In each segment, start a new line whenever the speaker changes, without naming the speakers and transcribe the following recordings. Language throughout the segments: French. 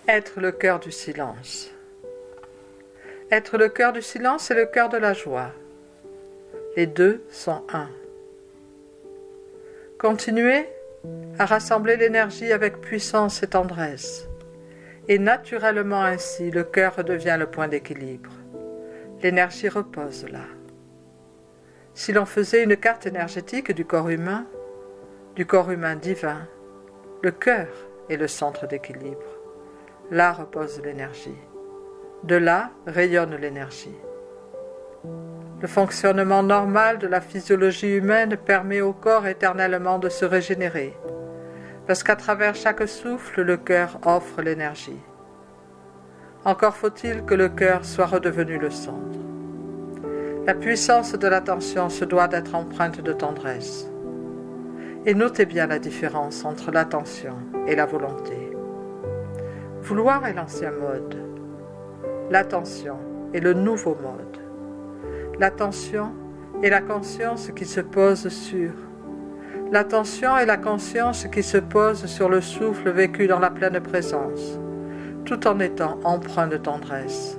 Être le cœur du silence. Être le cœur du silence et le cœur de la joie. Les deux sont un. Continuez à rassembler l'énergie avec puissance et tendresse. Et naturellement ainsi, le cœur redevient le point d'équilibre. L'énergie repose là. Si l'on faisait une carte énergétique du corps humain divin, le cœur est le centre d'équilibre. Là repose l'énergie. De là rayonne l'énergie. Le fonctionnement normal de la physiologie humaine permet au corps éternellement de se régénérer, parce qu'à travers chaque souffle, le cœur offre l'énergie. Encore faut-il que le cœur soit redevenu le centre. La puissance de l'attention se doit d'être empreinte de tendresse. Et notez bien la différence entre l'attention et la volonté. Vouloir est l'ancien mode. L'attention est le nouveau mode. L'attention est la conscience qui se pose sur. L'attention est la conscience qui se pose sur le souffle vécu dans la pleine présence, tout en étant empreint de tendresse.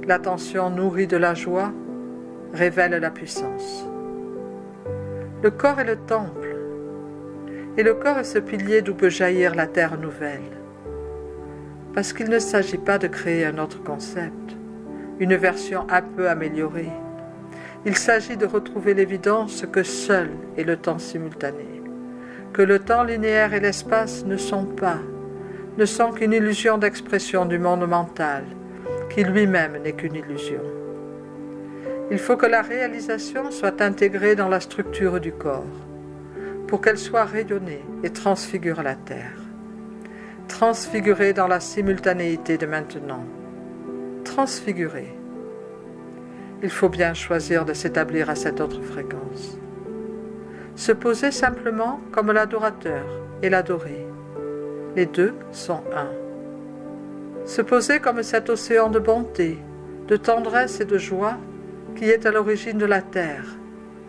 L'attention nourrie de la joie révèle la puissance. Le corps est le temple, et le corps est ce pilier d'où peut jaillir la terre nouvelle. Parce qu'il ne s'agit pas de créer un autre concept, une version un peu améliorée. Il s'agit de retrouver l'évidence que seul est le temps simultané, que le temps linéaire et l'espace ne sont qu'une illusion d'expression du monde mental, qui lui-même n'est qu'une illusion. Il faut que la réalisation soit intégrée dans la structure du corps, pour qu'elle soit rayonnée et transfigure la terre. Transfigurée dans la simultanéité de maintenant. Transfigurée. Il faut bien choisir de s'établir à cette autre fréquence. Se poser simplement comme l'adorateur et l'adoré. Les deux sont un. Se poser comme cet océan de bonté, de tendresse et de joie qui est à l'origine de la terre,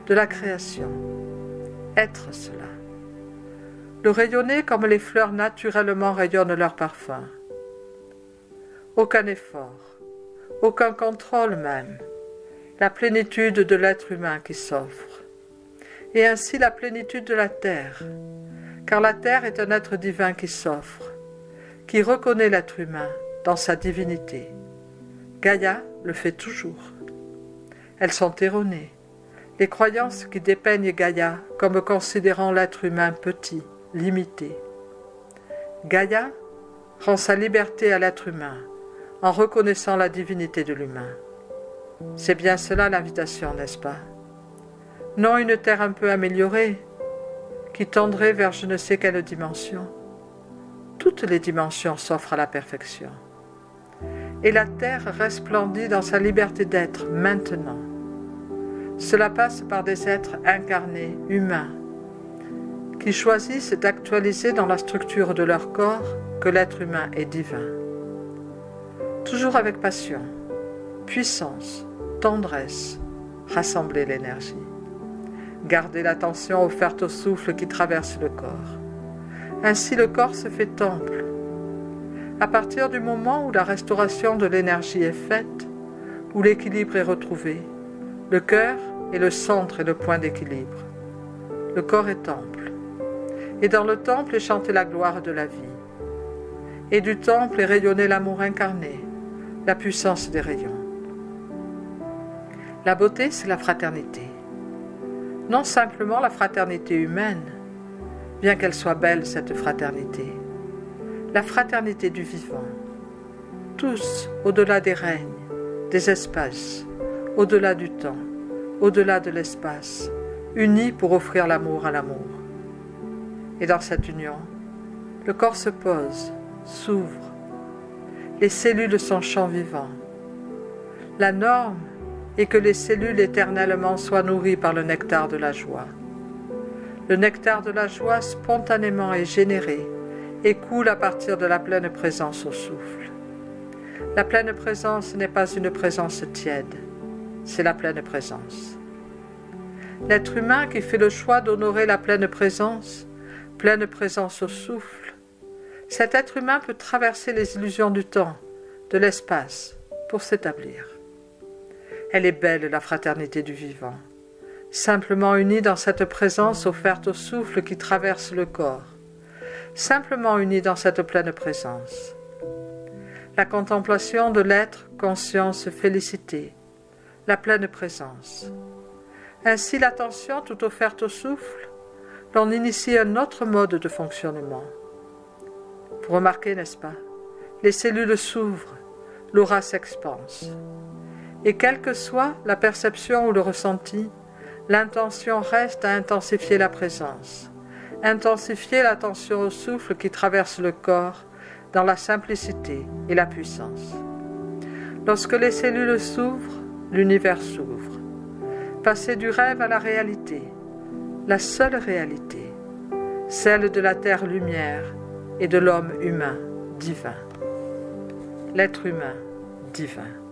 de la création. Être cela. Le rayonner comme les fleurs naturellement rayonnent leur parfum. Aucun effort, aucun contrôle même, la plénitude de l'être humain qui s'offre, et ainsi la plénitude de la terre, car la terre est un être divin qui s'offre, qui reconnaît l'être humain dans sa divinité. Gaïa le fait toujours. Elles sont erronées, les croyances qui dépeignent Gaïa comme considérant l'être humain petit, limité. Gaïa rend sa liberté à l'être humain en reconnaissant la divinité de l'humain. C'est bien cela l'invitation, n'est-ce pas? Non une terre un peu améliorée, qui tendrait vers je ne sais quelle dimension. Toutes les dimensions s'offrent à la perfection. Et la terre resplendit dans sa liberté d'être maintenant. Cela passe par des êtres incarnés, humains, qui choisissent d'actualiser dans la structure de leur corps que l'être humain est divin. Toujours avec passion, puissance, tendresse, rassembler l'énergie. Garder l'attention offerte au souffle qui traverse le corps. Ainsi le corps se fait temple. À partir du moment où la restauration de l'énergie est faite, où l'équilibre est retrouvé, le cœur est le centre et le point d'équilibre. Le corps est temple. Et dans le temple est chantée la gloire de la vie. Et du temple est rayonné l'amour incarné, la puissance des rayons. La beauté, c'est la fraternité. Non simplement la fraternité humaine, bien qu'elle soit belle cette fraternité. La fraternité du vivant. Tous, au-delà des règnes, des espaces, au-delà du temps, au-delà de l'espace, unis pour offrir l'amour à l'amour. Et dans cette union, le corps se pose, s'ouvre. Les cellules sont champs vivants. La norme est que les cellules éternellement soient nourries par le nectar de la joie. Le nectar de la joie spontanément est généré et coule à partir de la pleine présence au souffle. La pleine présence n'est pas une présence tiède, c'est la pleine présence. L'être humain qui fait le choix d'honorer la pleine présence au souffle, Cet être humain peut traverser les illusions du temps, de l'espace, pour s'établir. Elle est belle, la fraternité du vivant, simplement unie dans cette présence offerte au souffle qui traverse le corps, simplement unie dans cette pleine présence. La contemplation de l'être, conscience, félicité, la pleine présence. Ainsi, l'attention tout offerte au souffle, l'on initie un autre mode de fonctionnement. Vous remarquez, n'est-ce pas? Les cellules s'ouvrent, l'aura s'expanse. Et quelle que soit la perception ou le ressenti, l'intention reste à intensifier la présence, intensifier l'attention au souffle qui traverse le corps dans la simplicité et la puissance. Lorsque les cellules s'ouvrent, l'univers s'ouvre. Passer du rêve à la réalité, la seule réalité, celle de la terre-lumière et de l'homme humain divin. L'être humain divin.